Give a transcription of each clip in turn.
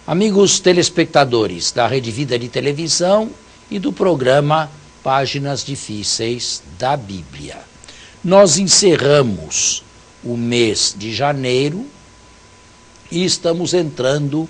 Amigos telespectadores da Rede Vida de Televisão e do programa Páginas Difíceis da Bíblia, nós encerramos o mês de janeiro e estamos entrando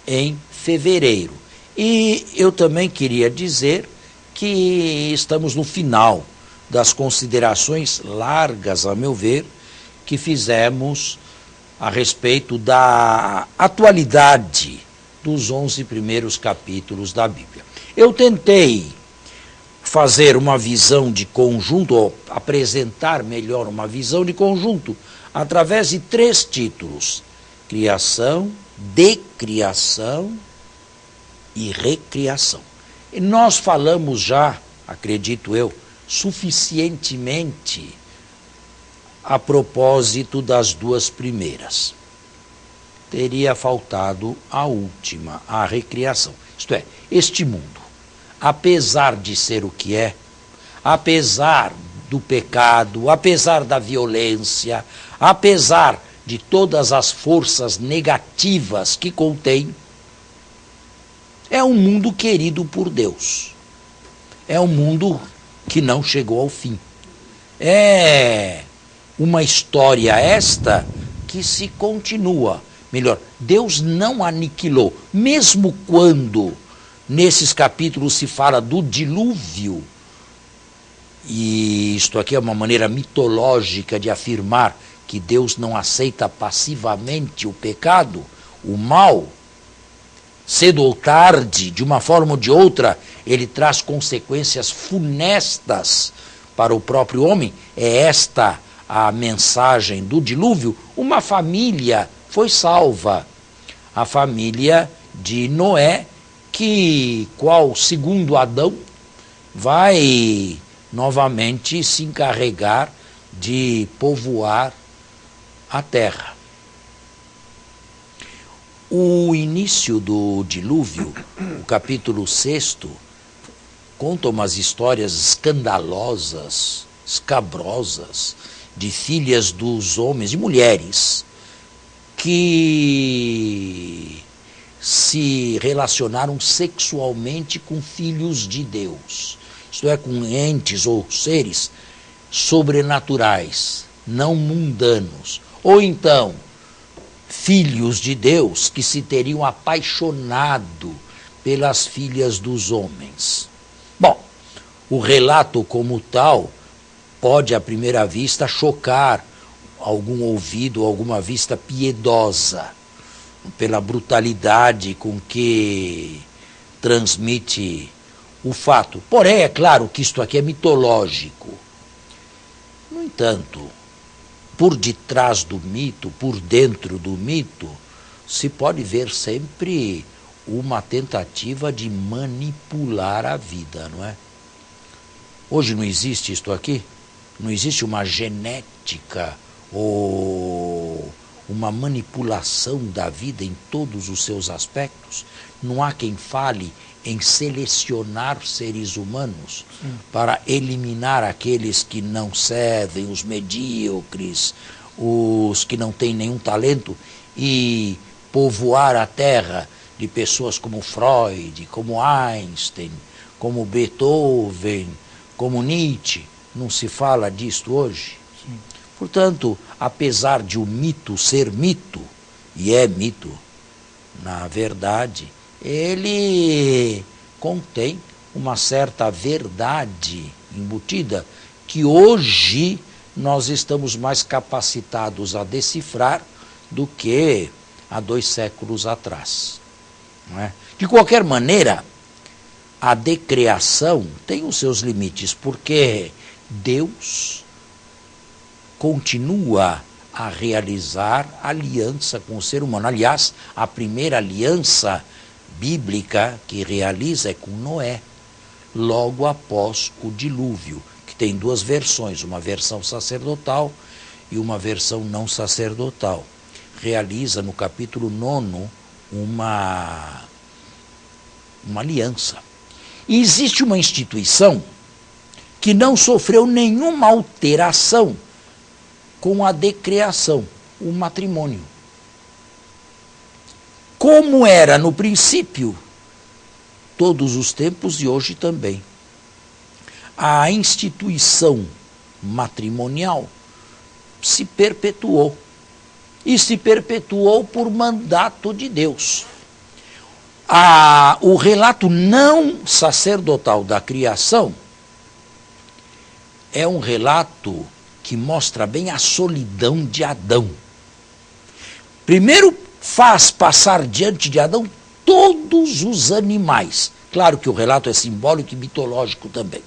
em fevereiro. E eu também queria dizer que estamos no final das considerações largas, a meu ver, que fizemos a respeito da atualidade dos 11 primeiros capítulos da Bíblia. Eu tentei fazer uma visão de conjunto, ou apresentar melhor uma visão de conjunto, através de 3 títulos: criação, decriação e recriação. E nós falamos já, acredito eu, suficientemente a propósito das 2 primeiras. Teria faltado a última, a recriação. Isto é, este mundo, apesar de ser o que é, apesar do pecado, apesar da violência, apesar de todas as forças negativas que contém, é um mundo querido por Deus. É um mundo que não chegou ao fim. É uma história esta que se continua. Melhor, Deus não aniquilou. Mesmo quando nesses capítulos se fala do dilúvio, e isto aqui é uma maneira mitológica de afirmar que Deus não aceita passivamente o pecado, o mal, cedo ou tarde, de uma forma ou de outra, ele traz consequências funestas para o próprio homem. É esta a mensagem do dilúvio. Uma família foi salva, a família de Noé, que, qual segundo Adão, vai novamente se encarregar de povoar a terra. O início do dilúvio, o capítulo 6, conta umas histórias escandalosas, escabrosas, de filhas dos homens e mulheres que se relacionaram sexualmente com filhos de Deus, isto é, com entes ou seres sobrenaturais, não mundanos, ou então filhos de Deus que se teriam apaixonado pelas filhas dos homens. Bom, o relato como tal pode à primeira vista chocar algum ouvido, alguma vista piedosa, pela brutalidade com que transmite o fato. Porém, é claro que isto aqui é mitológico. No entanto, por detrás do mito, por dentro do mito, se pode ver sempre uma tentativa de manipular a vida, não é? Hoje não existe isto aqui? Não existe uma genética ou uma manipulação da vida em todos os seus aspectos? Não há quem fale em selecionar seres humanos para eliminar aqueles que não servem, os medíocres, os que não têm nenhum talento, e povoar a terra de pessoas como Freud, como Einstein, como Beethoven, como Nietzsche? Não se fala disto hoje? Sim. Portanto, apesar de o mito ser mito, e é mito, na verdade, ele contém uma certa verdade embutida que hoje nós estamos mais capacitados a decifrar do que há 2 séculos atrás. Não é? De qualquer maneira, a decriação tem os seus limites, porque Deus continua a realizar aliança com o ser humano. Aliás, a primeira aliança bíblica que realiza é com Noé, logo após o dilúvio, que tem 2 versões, uma versão sacerdotal e uma versão não sacerdotal. Realiza no capítulo 9 uma aliança. E existe uma instituição que não sofreu nenhuma alteração com a decriação, o matrimônio. como era no princípio, todos os tempos e hoje também. A instituição matrimonial se perpetuou. E se perpetuou por mandato de Deus. O relato não sacerdotal da criação é um relato que mostra bem a solidão de Adão. Primeiro faz passar diante de Adão todos os animais. Claro que o relato é simbólico e mitológico também.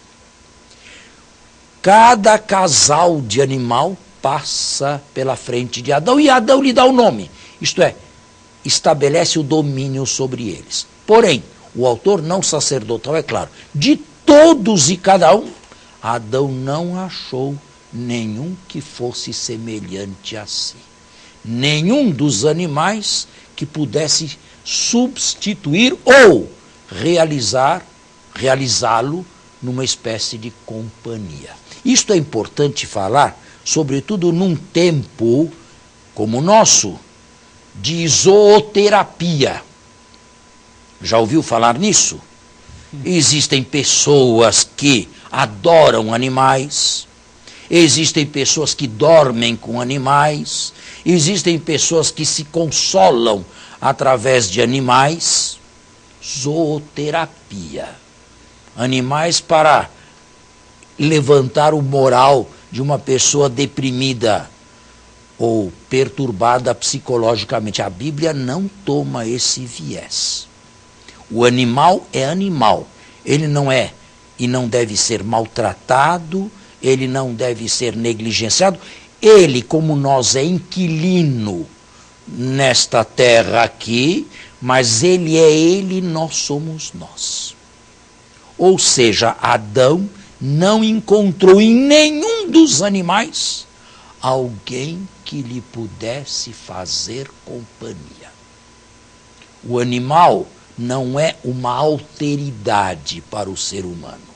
Cada casal de animal passa pela frente de Adão e Adão lhe dá o nome. Isto é, estabelece o domínio sobre eles. Porém, o autor não sacerdotal, é claro, de todos e cada um, Adão não achou nenhum que fosse semelhante a si. Nenhum dos animais que pudesse substituir ou realizá-lo numa espécie de companhia. Isto é importante falar, sobretudo num tempo como o nosso, de zooterapia. Já ouviu falar nisso? Existem pessoas que adoram animais, existem pessoas que dormem com animais, existem pessoas que se consolam através de animais. Zooterapia. Animais para levantar o moral de uma pessoa deprimida ou perturbada psicologicamente. A Bíblia não toma esse viés. O animal é animal. Ele não é e não deve ser maltratado, ele não deve ser negligenciado. Ele, como nós, é inquilino nesta terra aqui, mas ele é ele, nós somos nós. Ou seja, Adão não encontrou em nenhum dos animais alguém que lhe pudesse fazer companhia. O animal não é uma alteridade para o ser humano.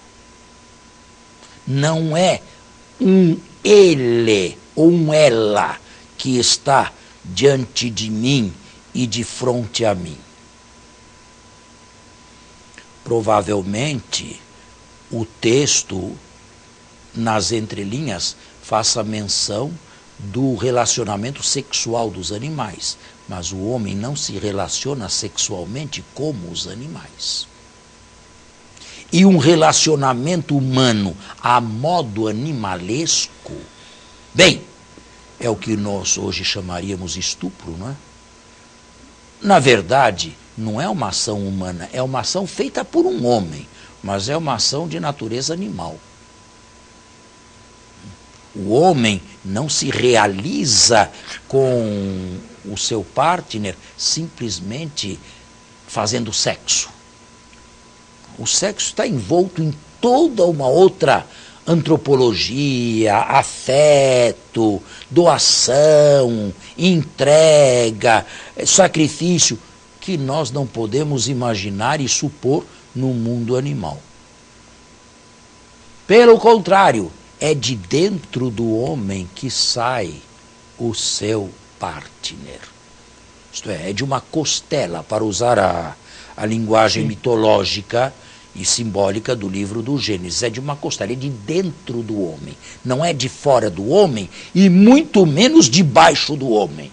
Não é um ele ou um ela que está diante de mim e de frente a mim. Provavelmente, o texto, nas entrelinhas, faça menção do relacionamento sexual dos animais, mas o homem não se relaciona sexualmente como os animais. E um relacionamento humano a modo animalesco, bem, é o que nós hoje chamaríamos estupro, não é? Na verdade, não é uma ação humana, é uma ação feita por um homem, mas é uma ação de natureza animal. O homem não se realiza com o seu partner simplesmente fazendo sexo. O sexo está envolto em toda uma outra antropologia, afeto, doação, entrega, sacrifício, que nós não podemos imaginar e supor no mundo animal. Pelo contrário, é de dentro do homem que sai o seu partner. Isto é de uma costela, para usar a linguagem mitológica e simbólica do livro do Gênesis. É de uma costela, é de dentro do homem. Não é de fora do homem e muito menos debaixo do homem.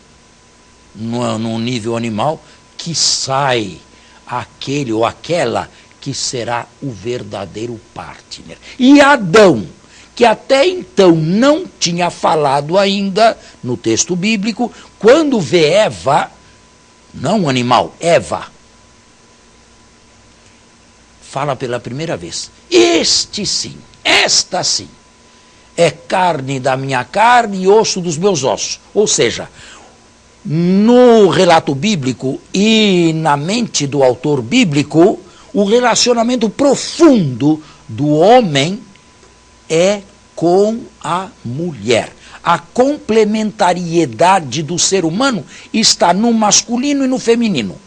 No nível animal, que sai aquele ou aquela que será o verdadeiro partner. E Adão, que até então não tinha falado ainda no texto bíblico, quando vê Eva, não o animal, Eva, fala pela primeira vez: este sim, esta sim, é carne da minha carne e osso dos meus ossos. Ou seja, no relato bíblico e na mente do autor bíblico, o relacionamento profundo do homem é com a mulher. A complementariedade do ser humano está no masculino e no feminino.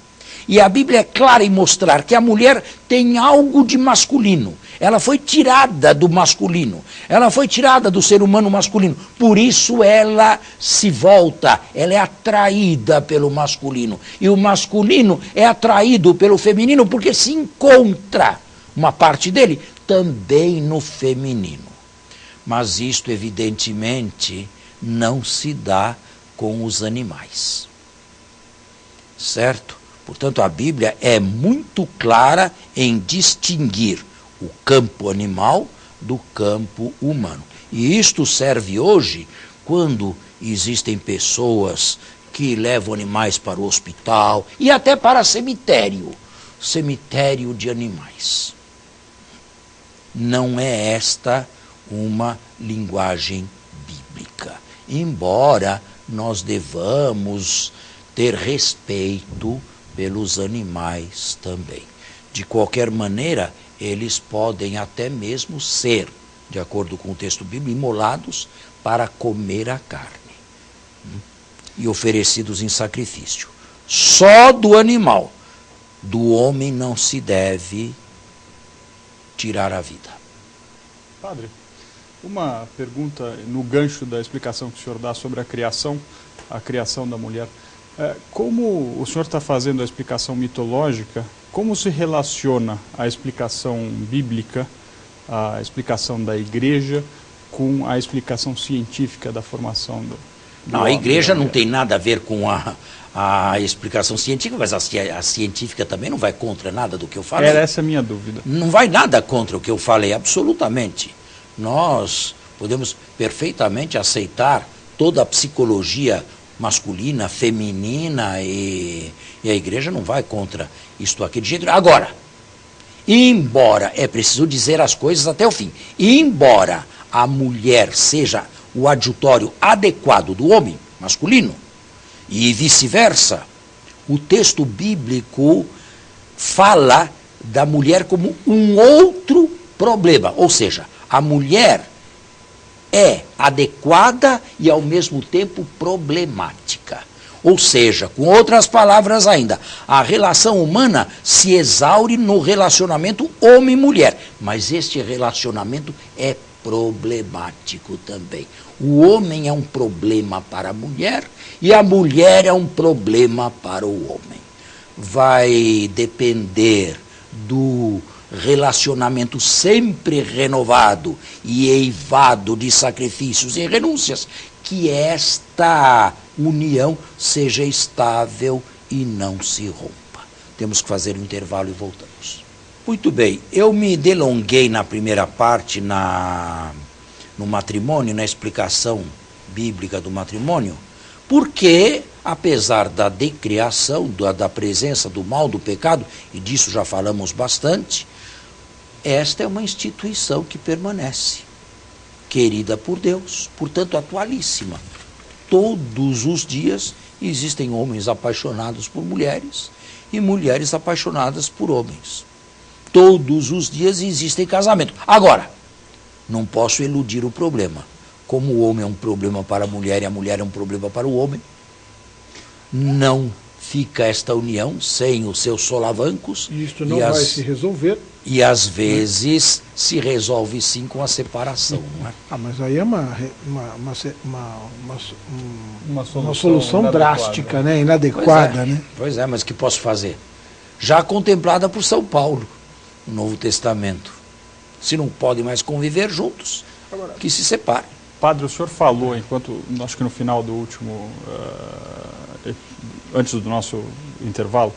E a Bíblia é clara em mostrar que a mulher tem algo de masculino. Ela foi tirada do masculino. Ela foi tirada do ser humano masculino. Por isso ela se volta, ela é atraída pelo masculino. E o masculino é atraído pelo feminino porque se encontra uma parte dele também no feminino. Mas isto, evidentemente, não se dá com os animais. Certo? Portanto, a Bíblia é muito clara em distinguir o campo animal do campo humano. E isto serve hoje quando existem pessoas que levam animais para o hospital e até para cemitério de animais. Não é esta uma linguagem bíblica, embora nós devamos ter respeito pelos animais também. De qualquer maneira, eles podem até mesmo ser, de acordo com o texto bíblico, imolados para comer a carne e oferecidos em sacrifício. Só do animal, do homem não se deve tirar a vida. Padre, uma pergunta no gancho da explicação que o senhor dá sobre a criação da mulher. Como o senhor está fazendo a explicação mitológica, como se relaciona a explicação bíblica, a explicação da igreja, com a explicação científica da formação do Não, a igreja não tem nada a ver com a explicação científica, mas a científica também não vai contra nada do que eu falei. Era essa a minha dúvida. Não vai nada contra o que eu falei, absolutamente. Nós podemos perfeitamente aceitar toda a psicologia masculina, feminina, e a igreja não vai contra isto aqui de jeito nenhum. Agora, embora, é preciso dizer as coisas até o fim, embora a mulher seja o adjutório adequado do homem masculino, e vice-versa, o texto bíblico fala da mulher como um outro problema, ou seja, a mulher é adequada e ao mesmo tempo problemática. Ou seja, com outras palavras ainda, a relação humana se exaure no relacionamento homem-mulher, mas este relacionamento é problemático também. O homem é um problema para a mulher e a mulher é um problema para o homem. Vai depender do relacionamento sempre renovado e eivado de sacrifícios e renúncias, que esta união seja estável e não se rompa. Temos que fazer um intervalo e voltamos. Muito bem, eu me delonguei na primeira parte no matrimônio, na explicação bíblica do matrimônio, porque, apesar da decriação, da presença do mal, do pecado, e disso já falamos bastante, esta é uma instituição que permanece, querida por Deus, portanto atualíssima. Todos os dias existem homens apaixonados por mulheres e mulheres apaixonadas por homens. Todos os dias existem casamentos. Agora, não posso eludir o problema. Como o homem é um problema para a mulher e a mulher é um problema para o homem, não fica esta união sem os seus solavancos. Isto não vai se resolver. E às vezes se resolve sim com a separação, não é? Mas aí é uma solução drástica, né? Inadequada, né? Pois é, mas o que posso fazer? Já contemplada por São Paulo, no Novo Testamento. Se não podem mais conviver juntos, que se separem. Padre, o senhor falou, acho que no final do último, antes do nosso intervalo,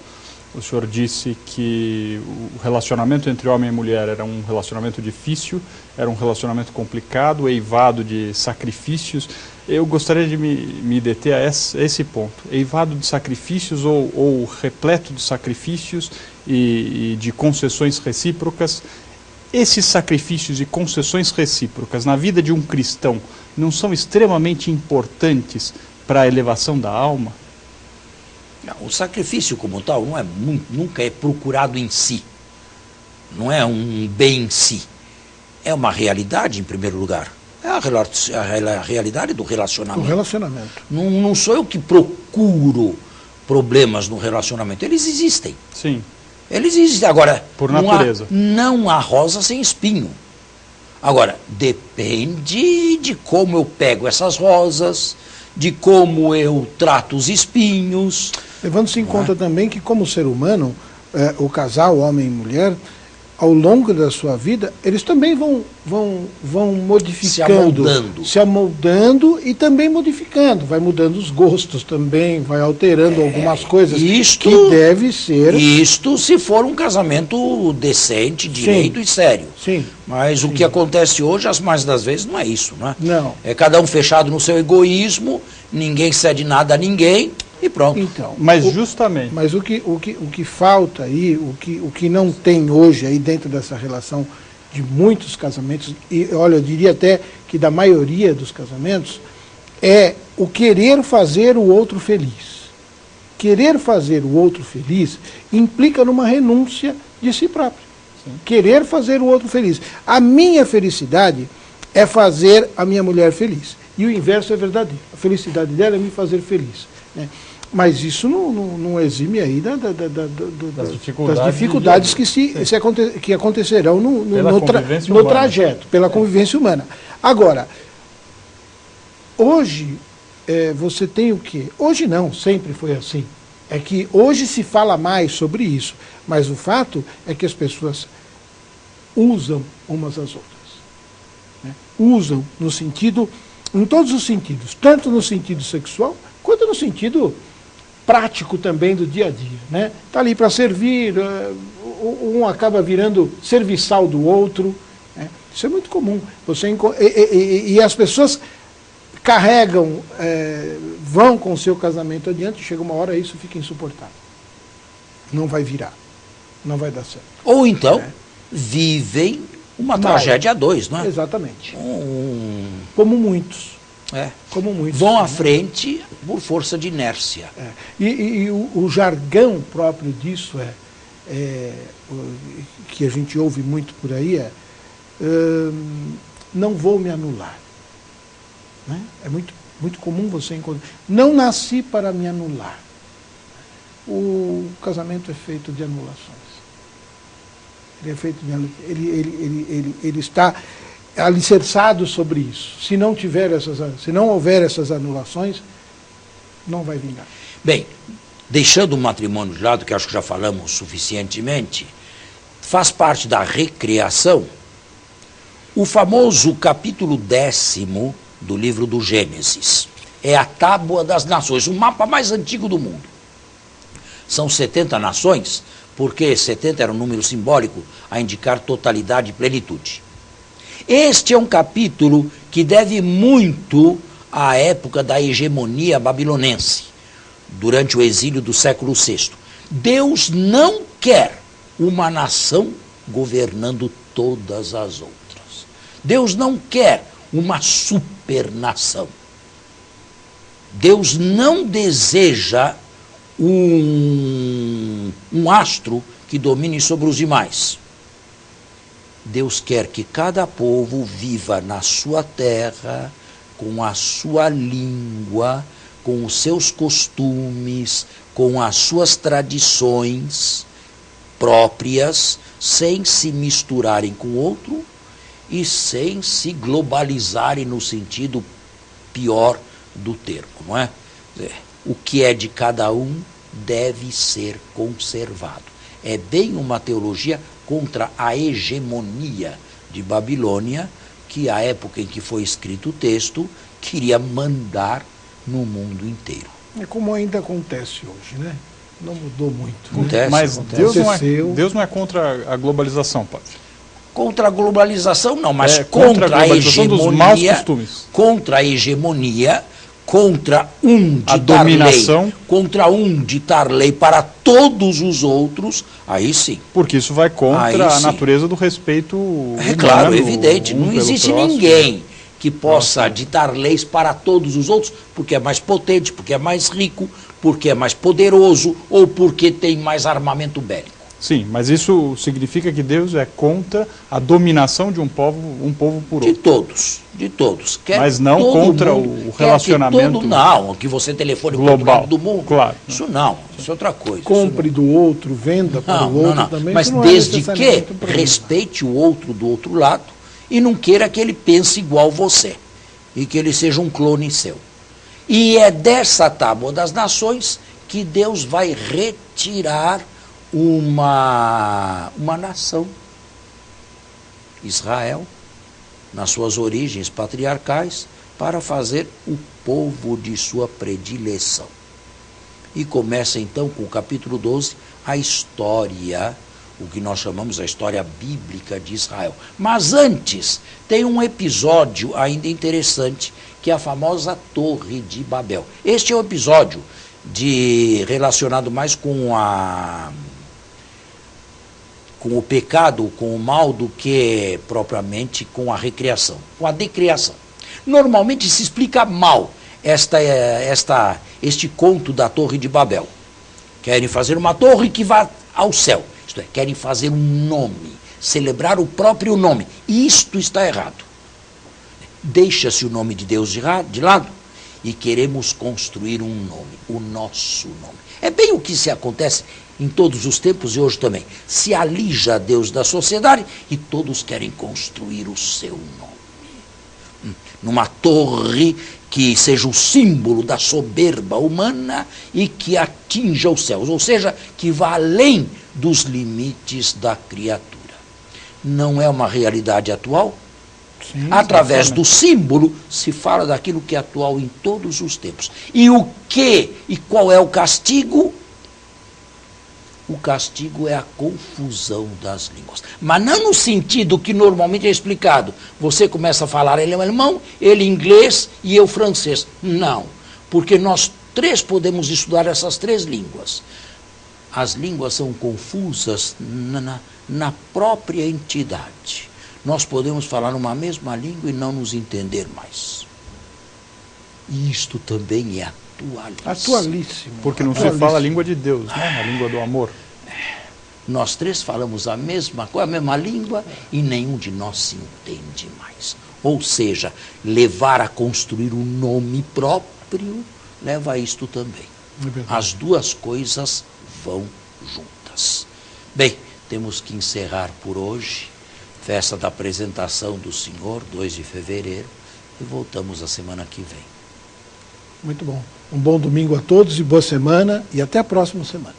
o senhor disse que o relacionamento entre homem e mulher era um relacionamento difícil, era um relacionamento complicado, eivado de sacrifícios. Eu gostaria de me deter a esse ponto. Eivado de sacrifícios ou repleto de sacrifícios e de concessões recíprocas. Esses sacrifícios e concessões recíprocas na vida de um cristão não são extremamente importantes para a elevação da alma? O sacrifício como tal nunca é procurado em si, não é um bem em si, é uma realidade em primeiro lugar, é a realidade do relacionamento. Do relacionamento. Não sou eu que procuro problemas no relacionamento. Eles existem. Sim. Eles existem. Agora, por natureza. Não há rosa sem espinho. Agora, depende de como eu pego essas rosas, de como eu trato os espinhos. Levando-se em conta também que, como ser humano, o casal, homem e mulher, ao longo da sua vida, eles também vão modificando, se amoldando e também modificando. Vai mudando os gostos também, vai alterando algumas coisas que deve ser... Isto se for um casamento decente, direito e sério. Sim. Mas o que acontece hoje, as mais das vezes, não é isso, né? Não. É cada um fechado no seu egoísmo, ninguém cede nada a ninguém e pronto. Então, mas justamente... Mas o que falta aí, o que não tem hoje aí dentro dessa relação de muitos casamentos, e olha, eu diria até que da maioria dos casamentos, é o querer fazer o outro feliz. Querer fazer o outro feliz implica numa renúncia de si próprio. Sim. Querer fazer o outro feliz. A minha felicidade é fazer a minha mulher feliz. E o inverso é verdadeiro. A felicidade dela é me fazer feliz. Né? Mas isso não exime aí das dificuldades que acontecerão no trajeto, pela convivência humana. Agora, hoje, você tem o quê? Hoje não, sempre foi assim. É que hoje se fala mais sobre isso, mas o fato é que as pessoas usam umas às outras. Né? Usam no sentido, em todos os sentidos, tanto no sentido sexual, quanto no sentido prático também do dia a dia. Né? Está ali para servir, um acaba virando serviçal do outro. Né? Isso é muito comum. E as pessoas carregam, vão com o seu casamento adiante, chega uma hora isso fica insuportável. Não vai virar, não vai dar certo. Ou então, vivem uma tragédia a dois, não é? Exatamente. Como muitos. Como muitos. Vão à frente por força de inércia. E o jargão próprio disso que a gente ouve muito por aí não vou me anular. Né? É muito comum você encontrar. Não nasci para me anular. O casamento é feito de anulações. Ele é feito de anulações. Ele está alicerçado sobre isso. Se não houver essas anulações, não vai vingar. Bem, deixando o matrimônio de lado, que acho que já falamos suficientemente, faz parte da recriação o famoso capítulo 10º do livro do Gênesis. É a Tábua das Nações, o mapa mais antigo do mundo. São 70 nações, porque 70 era um número simbólico a indicar totalidade e plenitude. Este é um capítulo que deve muito à época da hegemonia babilonense, durante o exílio do século VI. Deus não quer uma nação governando todas as outras. Deus não quer uma supernação. Deus não deseja um astro que domine sobre os demais. Deus quer que cada povo viva na sua terra, com a sua língua, com os seus costumes, com as suas tradições próprias, sem se misturarem com o outro e sem se globalizarem no sentido pior do termo, não é? O que é de cada um deve ser conservado. É bem uma teologia contra a hegemonia de Babilônia, que à época em que foi escrito o texto, queria mandar no mundo inteiro. É como ainda acontece hoje, né? Não mudou muito. Acontece, mas Deus não é contra a globalização, padre. Contra a globalização não, mas contra a hegemonia, dos maus costumes. Contra a hegemonia, contra ditar lei para todos os outros, aí sim. Porque isso vai contra a natureza do respeito humano. É claro, evidente. Não existe ninguém que possa ditar leis para todos os outros, porque é mais potente, porque é mais rico, porque é mais poderoso ou porque tem mais armamento bélico. Sim, mas isso significa que Deus é contra a dominação de um povo por outro. De todos. Quer mas não contra o relacionamento não, que você telefone global, para o lado do mundo. Claro. Isso não, isso é outra coisa. Compre do outro, venda para o outro também. Mas desde que respeite o outro do outro lado e não queira que ele pense igual você e que ele seja um clone seu. E é dessa tábua das nações que Deus vai retirar uma nação, Israel, nas suas origens patriarcais, para fazer o povo de sua predileção. E começa então com o capítulo 12, a história, o que nós chamamos a história bíblica de Israel. Mas antes, tem um episódio ainda interessante, que é a famosa Torre de Babel. Este é o episódio relacionado mais com o pecado, com o mal, do que propriamente com a recriação, com a decriação. Normalmente se explica mal este conto da Torre de Babel. Querem fazer uma torre que vá ao céu, isto é, querem fazer um nome, celebrar o próprio nome. E isto está errado. Deixa-se o nome de Deus de lado e queremos construir um nome, o nosso nome. É bem o que se acontece em todos os tempos e hoje também. Se alija Deus da sociedade e todos querem construir o seu nome. Numa torre que seja o símbolo da soberba humana e que atinja os céus, ou seja, que vá além dos limites da criatura. Não é uma realidade atual? Sim, através do símbolo se fala daquilo que é atual em todos os tempos. E qual é o castigo? O castigo é a confusão das línguas. Mas não no sentido que normalmente é explicado. Você começa a falar ele alemão, ele inglês e eu francês. Não, porque nós três podemos estudar essas três línguas. As línguas são confusas na própria entidade. Nós podemos falar uma mesma língua e não nos entender mais. E isto também é atualíssimo. Porque não se fala a língua de Deus, né? A língua do amor. Nós três falamos a mesma coisa, a mesma língua, e nenhum de nós se entende mais. Ou seja, levar a construir um nome próprio leva a isto também. As duas coisas vão juntas. Bem, temos que encerrar por hoje. Festa da apresentação do Senhor, 2 de fevereiro, e voltamos a semana que vem. Muito bom. Um bom domingo a todos e boa semana, e até a próxima semana.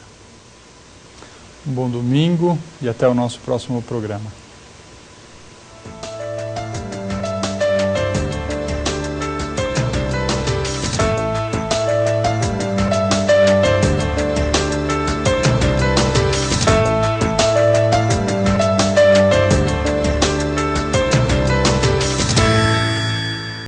Um bom domingo e até o nosso próximo programa.